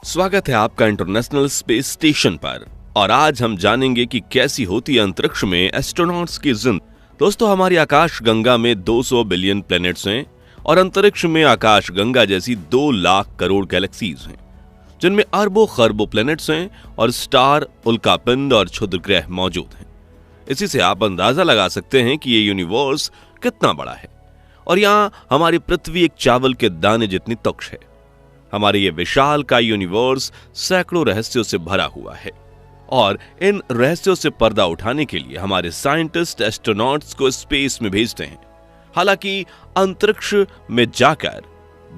स्वागत है आपका इंटरनेशनल स्पेस स्टेशन पर। और आज हम जानेंगे कि कैसी होती है अंतरिक्ष में एस्ट्रोनॉट्स की जिंदगी। दोस्तों, हमारी आकाश गंगा में 200 बिलियन प्लैनेट्स हैं और अंतरिक्ष में आकाश गंगा जैसी 2 लाख करोड़ गैलेक्सीज हैं, जिनमें अरबों खरबों प्लैनेट्स हैं और स्टार, उल्कापिंड और क्षुद्र ग्रह मौजूद हैं। इसी से आप अंदाजा लगा सकते हैं कि ये यूनिवर्स कितना बड़ा है। और यहाँ हमारी पृथ्वी एक चावल के दाने जितनी तुच्छ है। हमारे ये विशाल का यूनिवर्स सैकड़ों रहस्यों से भरा हुआ है और इन रहस्यों से पर्दा उठाने के लिए हमारे साइंटिस्ट एस्ट्रोनॉट्स को स्पेस में भेजते हैं। हालांकि अंतरिक्ष में जाकर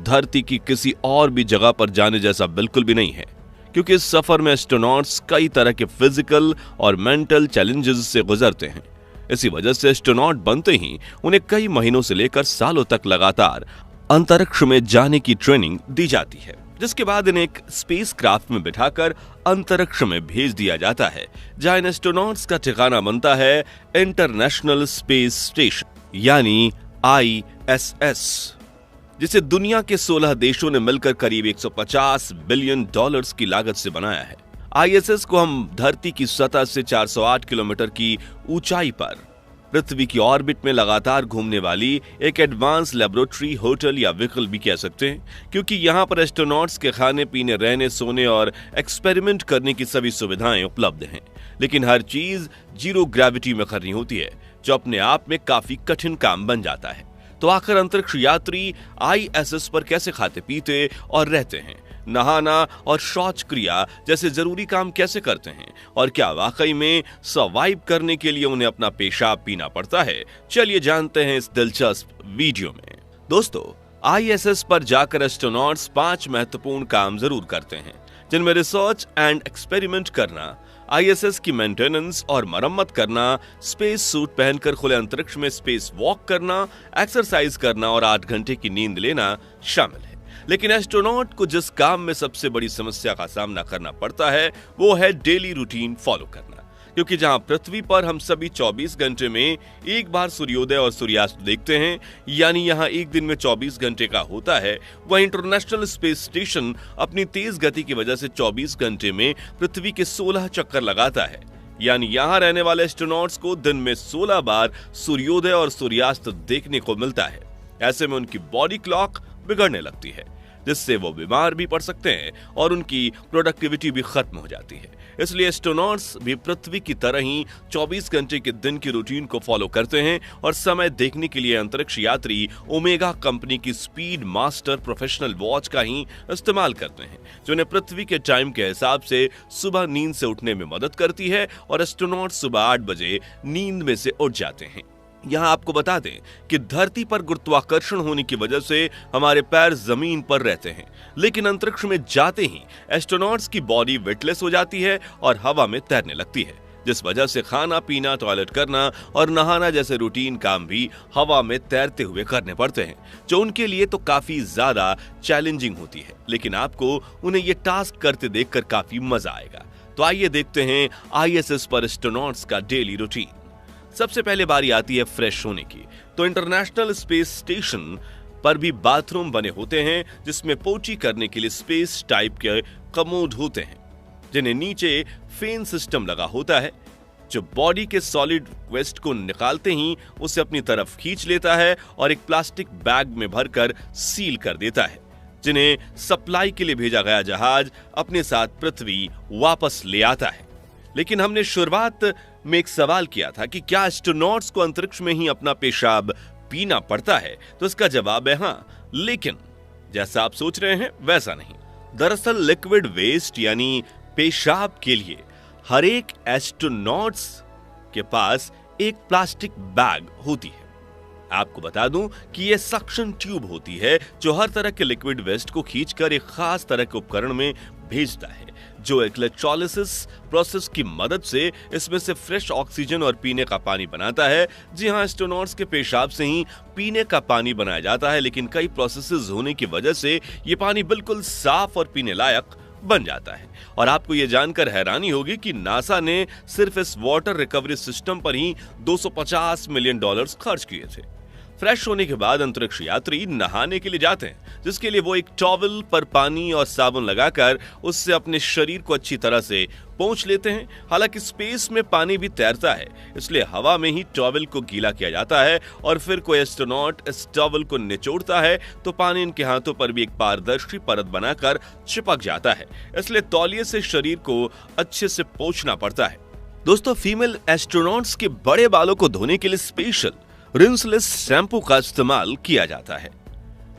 धरती की किसी और भी जगह पर जाने जैसा बिल्कुल भी नहीं है, क्योंकि इस सफर में एस्ट्रोनॉट्स कई तरह के फिजिकल और मेंटल चैलेंजेस से गुजरते हैं। इसी वजह से एस्ट्रोनॉट बनते ही उन्हें कई महीनों से लेकर सालों तक लगातार अंतरिक्ष में जाने की ट्रेनिंग दी जाती है, जिसके बाद इन्हें एक स्पेस क्राफ्ट में बिठाकर अंतरिक्ष में भेज दिया जाता है, जहां इन एस्ट्रोनॉट्स का ठिकाना बनता है इंटरनेशनल स्पेस स्टेशन यानी ISS, जिसे दुनिया के 16 देशों ने मिलकर करीब 150 बिलियन डॉलर्स की लागत से बनाया है। ISS को हम धरती की सतह से 408 किलोमीटर की ऊंचाई पर पृथ्वी की ऑर्बिट में लगातार घूमने वाली एक एडवांस लेबोरेटरी, होटल या व्हीकल भी कह सकते हैं, क्योंकि यहाँ पर एस्ट्रोनॉट्स के खाने पीने, रहने, सोने और एक्सपेरिमेंट करने की सभी सुविधाएं उपलब्ध हैं। लेकिन हर चीज जीरो ग्रेविटी में करनी होती है, जो अपने आप में काफी कठिन काम बन जाता है। तो आखिर अंतरिक्ष यात्री ISS पर कैसे खाते पीते और रहते हैं, नहाना और शौच क्रिया जैसे जरूरी काम कैसे करते हैं, और क्या वाकई में सर्वाइव करने के लिए उन्हें अपना पेशाब पीना पड़ता है, चलिए जानते हैं इस दिलचस्प वीडियो में। दोस्तों, ISS पर जाकर एस्ट्रोनॉट्स 5 महत्वपूर्ण काम जरूर करते हैं, जिनमें रिसर्च एंड एक्सपेरिमेंट करना, ISS की मेंटेनेंस और मरम्मत करना, स्पेस सूट पहनकर खुले अंतरिक्ष में स्पेस वॉक करना, एक्सरसाइज करना और 8 घंटे की नींद लेना शामिल है। लेकिन एस्ट्रोनॉट को जिस काम में सबसे बड़ी समस्या का सामना करना पड़ता है वो है डेली रूटीन फॉलो करना, क्योंकि जहां पृथ्वी पर हम सभी 24 घंटे में एक बार सूर्योदय और सूर्यास्त देखते हैं, यानी यहां एक दिन में 24 घंटे का होता है, वह इंटरनेशनल स्पेस स्टेशन अपनी तेज गति की वजह से 24 घंटे में पृथ्वी के 16 चक्कर लगाता है। यानी यहां रहने वाले एस्ट्रोनॉट्स को दिन में 16 बार सूर्योदय और सूर्यास्त देखने को मिलता है। ऐसे में उनकी बॉडी क्लॉक बिगड़ने लगती है, जिससे वो बीमार भी पड़ सकते हैं और उनकी प्रोडक्टिविटी भी खत्म हो जाती है। इसलिए एस्ट्रोनॉट्स भी पृथ्वी की तरह ही 24 घंटे के दिन की रूटीन को फॉलो करते हैं और समय देखने के लिए अंतरिक्ष यात्री ओमेगा कंपनी की स्पीड मास्टर प्रोफेशनल वॉच का ही इस्तेमाल करते हैं, जो उन्हें पृथ्वी के टाइम के हिसाब से सुबह नींद से उठने में मदद करती है और एस्ट्रोनॉट्स सुबह 8 बजे नींद में से उठ जाते हैं। यहाँ आपको बता दें कि धरती पर गुरुत्वाकर्षण होने की वजह से हमारे पैर जमीन पर रहते हैं, लेकिन अंतरिक्ष में जाते ही एस्ट्रोनॉट्स की बॉडी वेटलेस हो जाती है और हवा में तैरने लगती है, जिस वजह से खाना पीना, टॉयलेट करना और नहाना जैसे रूटीन काम भी हवा में तैरते हुए करने पड़ते हैं, जो उनके लिए तो काफी ज्यादा चैलेंजिंग होती है। लेकिन आपको उन्हें ये टास्क करते देखकर काफी मजा आएगा। तो आइए देखते हैं ISS पर एस्ट्रोनॉट्स का डेली रूटीन। सबसे पहले बारी आती है फ्रेश होने की। तो इंटरनेशनल स्पेस स्टेशन पर भी बाथरूम बने होते हैं, जिसमें पोटी करने के लिए स्पेस टाइप के कमोड होते हैं, जिन्हें नीचे फैन सिस्टम लगा होता है, जो बॉडी के सॉलिड वेस्ट को निकालते ही उसे अपनी तरफ खींच लेता है और एक प्लास्टिक बैग में भरकर सील कर देता है, जिन्हें सप्लाई के लिए भेजा गया जहाज अपने साथ पृथ्वी वापस ले आता है। लेकिन हमने शुरुआत में एक सवाल किया था कि क्या एस्ट्रोनॉट्स को अंतरिक्ष में ही अपना पेशाब पीना पड़ता है, तो इसका जवाब है हाँ, लेकिन जैसा आप सोच रहे हैं वैसा नहीं। दरअसल लिक्विड वेस्ट यानी पेशाब के लिए हर एक एस्ट्रोनॉट्स के पास एक प्लास्टिक बैग होती है। आपको बता दूं कि यह सक्शन ट्यूब होती है, जो हर तरह के लिक्विड वेस्ट को खींचकर एक खास तरह के उपकरण में भेजता है, जो इलेक्ट्रोलिसिस प्रोसेस की मदद से इसमें से फ्रेश ऑक्सीजन और पीने का पानी बनाता है। जी हां, एस्ट्रोनॉट्स के पेशाब से ही पीने का पानी बनाया जाता है, लेकिन कई प्रोसेसेस होने की वजह से ये पानी बिल्कुल साफ और पीने लायक बन जाता है। और आपको यह जानकर हैरानी होगी कि नासा ने सिर्फ इस वाटर रिकवरी सिस्टम पर ही $250 मिलियन खर्च किए थे। फ्रेश होने के बाद अंतरिक्ष यात्री नहाने के लिए जाते हैं, जिसके लिए वो एक टॉवल पर पानी और साबुन लगाकर उससे अपने शरीर को अच्छी तरह से पोंछ लेते हैं। हालांकि स्पेस में पानी भी तैरता है, इसलिए हवा में ही टॉवल को गीला किया जाता है और फिर कोई एस्ट्रोनॉट इस टॉवल को निचोड़ता है तो पानी इनके हाथों पर भी एक पारदर्शी परत बनाकर चिपक जाता है, इसलिए तौलिए से शरीर को अच्छे से पोंछना पड़ता है। दोस्तों, फीमेल एस्ट्रोनॉट्स के बड़े बालों को धोने के लिए स्पेशल रिंसलेस शैम्पू का इस्तेमाल किया जाता है,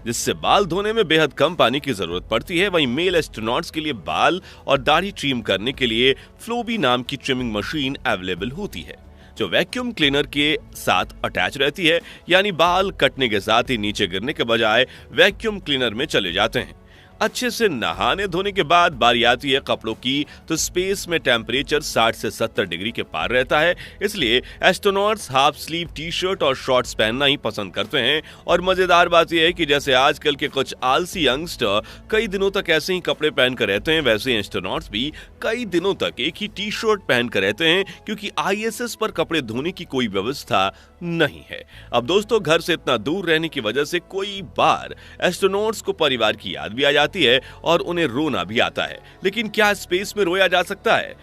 जिससे बाल धोने में बेहद कम पानी की जरूरत पड़ती है। वहीं मेल एस्ट्रोनॉट्स के लिए बाल और दाढ़ी ट्रिम करने के लिए फ्लोबी नाम की ट्रिमिंग मशीन अवेलेबल होती है, जो वैक्यूम क्लीनर के साथ अटैच रहती है, यानी बाल कटने के साथ ही नीचे गिरने के बजाय वैक्यूम क्लीनर में चले जाते हैं। अच्छे से नहाने धोने के बाद बारी आती है कपड़ों की, तो स्पेस में टेम्परेचर 60 से 70 डिग्री के पार रहता है, इसलिए astronauts half sleeve T shirt और शॉर्ट्स पहनना ही पसंद करते हैं। और मजेदार बात यह है कि जैसे आजकल के कुछ आलसी यंगस्टर कई दिनों तक ऐसे ही कपड़े पहनकर रहते हैं, वैसे एस्ट्रोनॉट्स भी कई दिनों तक एक ही टी शर्ट पहनकर रहते हैं, क्योंकि ISS पर कपड़े धोने की कोई व्यवस्था नहीं है। अब दोस्तों, घर से इतना दूर रहने की वजह से कोई बार एस्ट्रोनॉट्स को परिवार की याद भी आ जाती है और उन्हें रोना भी आता है। लेकिन क्या स्पेस में रोया जा सकता है?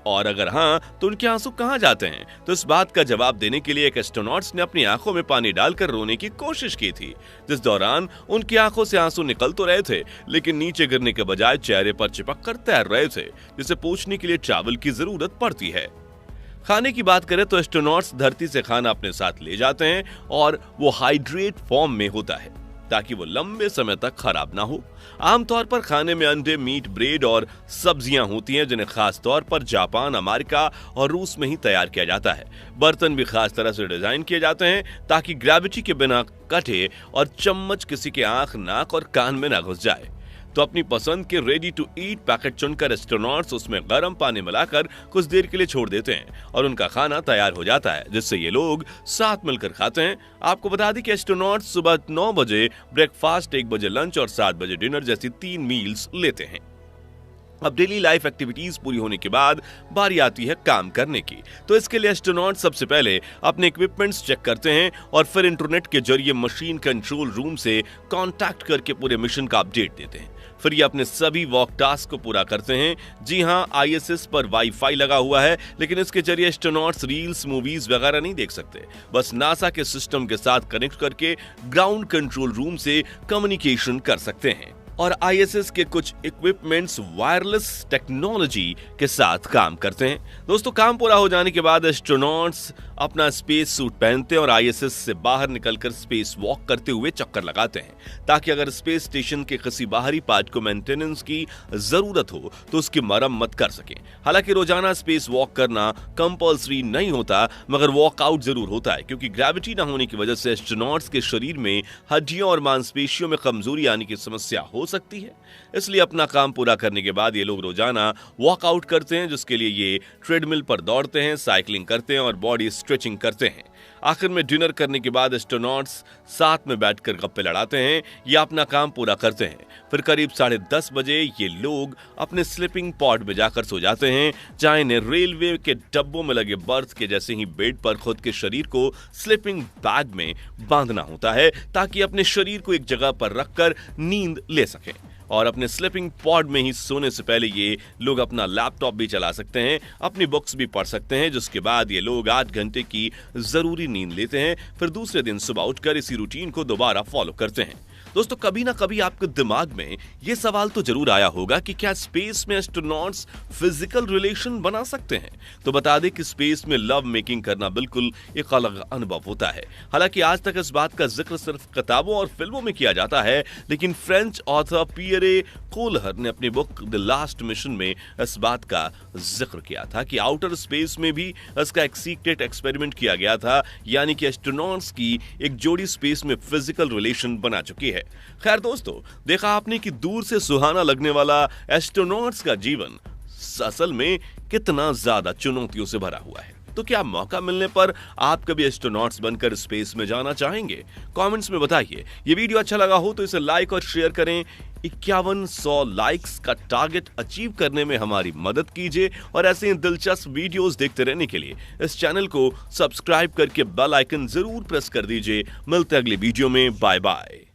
और अगर हां, तो उनके आंसू कहां जाते हैं? तो इस बात का जवाब देने के लिए एक एस्ट्रोनॉट्स ने अपनी आंखों में पानी डालकर रोने की कोशिश की थी, जिस दौरान उनकी आंखों से आंसू निकल तो रहे थे, लेकिन नीचे गिरने के बजाय चेहरे पर चिपक कर तैर रहे थे, जिसे पोंछने के लिए टॉवल की जरूरत पड़ती है। खाने की बात करें तो एस्ट्रोनॉट्स धरती से खाना अपने साथ ले जाते हैं और वो हाइड्रेट फॉर्म में होता है, ताकि वो लंबे समय तक खराब ना हो। आमतौर पर खाने में अंडे, मीट, ब्रेड और सब्जियां होती हैं, जिन्हें खास तौर पर जापान, अमेरिका और रूस में ही तैयार किया जाता है। बर्तन भी खास तरह से डिजाइन किए जाते हैं ताकि ग्रेविटी के बिना कटे और चम्मच किसी के आंख, नाक और कान में ना घुस जाए। तो अपनी पसंद के रेडी टू ईट पैकेट चुनकर एस्ट्रोनॉट्स उसमें गर्म पानी मिलाकर कुछ देर के लिए छोड़ देते हैं और उनका खाना तैयार हो जाता है, जिससे ये लोग साथ मिलकर खाते हैं। आपको बता दें कि एस्ट्रोनॉट्स सुबह 9 बजे ब्रेकफास्ट, 1 बजे लंच और 7 बजे डिनर जैसी 3 मील्स लेते हैं। अब डेली लाइफ एक्टिविटीज पूरी होने के बाद बारी आती है काम करने की। तो इसके लिए एस्ट्रोनॉट सबसे पहले अपने इक्विपमेंट्स चेक करते हैं और फिर इंटरनेट के जरिए मशीन कंट्रोल रूम से कांटेक्ट करके पूरे मिशन का अपडेट देते हैं। फिर ये अपने सभी वॉक टास्क को पूरा करते हैं। जी हां, ISS पर वाईफाई लगा हुआ है, लेकिन इसके जरिए एस्ट्रोनॉट्स रील्स, मूवीज वगैरह नहीं देख सकते। बस नासा के सिस्टम के साथ कनेक्ट करके ग्राउंड कंट्रोल रूम से कम्युनिकेशन कर सकते हैं। और ISS के कुछ इक्विपमेंट्स वायरलेस टेक्नोलॉजी के साथ काम करते हैं। दोस्तों, काम पूरा हो जाने के बाद एस्ट्रोनॉट्स अपना स्पेस सूट पहनते हैं और ISS से बाहर निकलकर स्पेस वॉक करते हुए चक्कर लगाते हैं, ताकि अगर स्पेस स्टेशन के किसी बाहरी पार्ट को मेंटेनेंस की जरूरत हो तो उसकी मरम्मत कर सकें। हालांकि रोजाना स्पेस वॉक करना कंपल्सरी नहीं होता, मगर वॉकआउट जरूर होता है, क्योंकि ग्रेविटी न होने की वजह से एस्ट्रोनॉट्स के शरीर में हड्डियों और मांसपेशियों में कमजोरी आने की समस्या हो सकती है। इसलिए अपना काम पूरा करने के बाद ये लोग रोजाना वॉकआउट करते हैं, जिसके लिए ये ट्रेडमिल पर दौड़ते हैं, साइकिलिंग करते हैं और बॉडी स्ट्रेचिंग करते हैं। आखिर में डिनर करने के बाद एस्ट्रोनॉट्स साथ में बैठकर गप्पे लड़ाते हैं या अपना काम पूरा करते हैं। फिर करीब 10:30 बजे ये लोग अपने स्लीपिंग पॉड में जाकर सो जाते हैं, जहां इन्हें रेलवे के डब्बों में लगे बर्थ के जैसे ही बेड पर खुद के शरीर को स्लीपिंग बैग में बांधना होता है, ताकि अपने शरीर को एक जगह पर रखकर नींद ले सकें। और अपने स्लीपिंग पॉड में ही सोने से पहले ये लोग अपना लैपटॉप भी चला सकते हैं, अपनी बुक्स भी पढ़ सकते हैं, जिसके बाद ये लोग 8 घंटे की जरूरी नींद लेते हैं। फिर दूसरे दिन सुबह उठकर इसी रूटीन को दोबारा फॉलो करते हैं। दोस्तों, कभी ना कभी आपके दिमाग में ये सवाल तो जरूर आया होगा कि क्या स्पेस में एस्ट्रोनॉट्स फिजिकल रिलेशन बना सकते हैं? तो बता दें कि स्पेस में लव मेकिंग करना बिल्कुल एक अलग अनुभव होता है। हालांकि आज तक इस बात का जिक्र सिर्फ किताबों और फिल्मों में किया जाता है, लेकिन फ्रेंच ऑथर पियरे कोलहर ने अपनी बुक द लास्ट मिशन में इस बात का जिक्र किया था कि आउटर स्पेस में भी इसका एक सीक्रेट एक्सपेरिमेंट किया गया था, यानी कि एस्ट्रोनॉट्स की एक जोड़ी स्पेस में फिजिकल रिलेशन बना चुकी है। खैर दोस्तों, देखा आपने कि दूर से सुहाना लगने वाला एस्ट्रोनॉट्स का जीवन असल में कितना ज्यादा चुनौतियों से भरा हुआ है। तो क्या मौका मिलने पर आप कभी एस्ट्रोनॉट्स बनकर स्पेस में जाना चाहेंगे? कमेंट्स में बताइए। ये वीडियो अच्छा लगा हो तो इसे लाइक और शेयर करें। 5100 लाइक्स का टारगेट अचीव करने में हमारी मदद कीजिए और ऐसे ही दिलचस्प वीडियोस देखते रहने के लिए इस चैनल को सब्सक्राइब करके बेल आइकन जरूर प्रेस कर दीजिए। मिलते हैं अगली वीडियो में। Bye bye.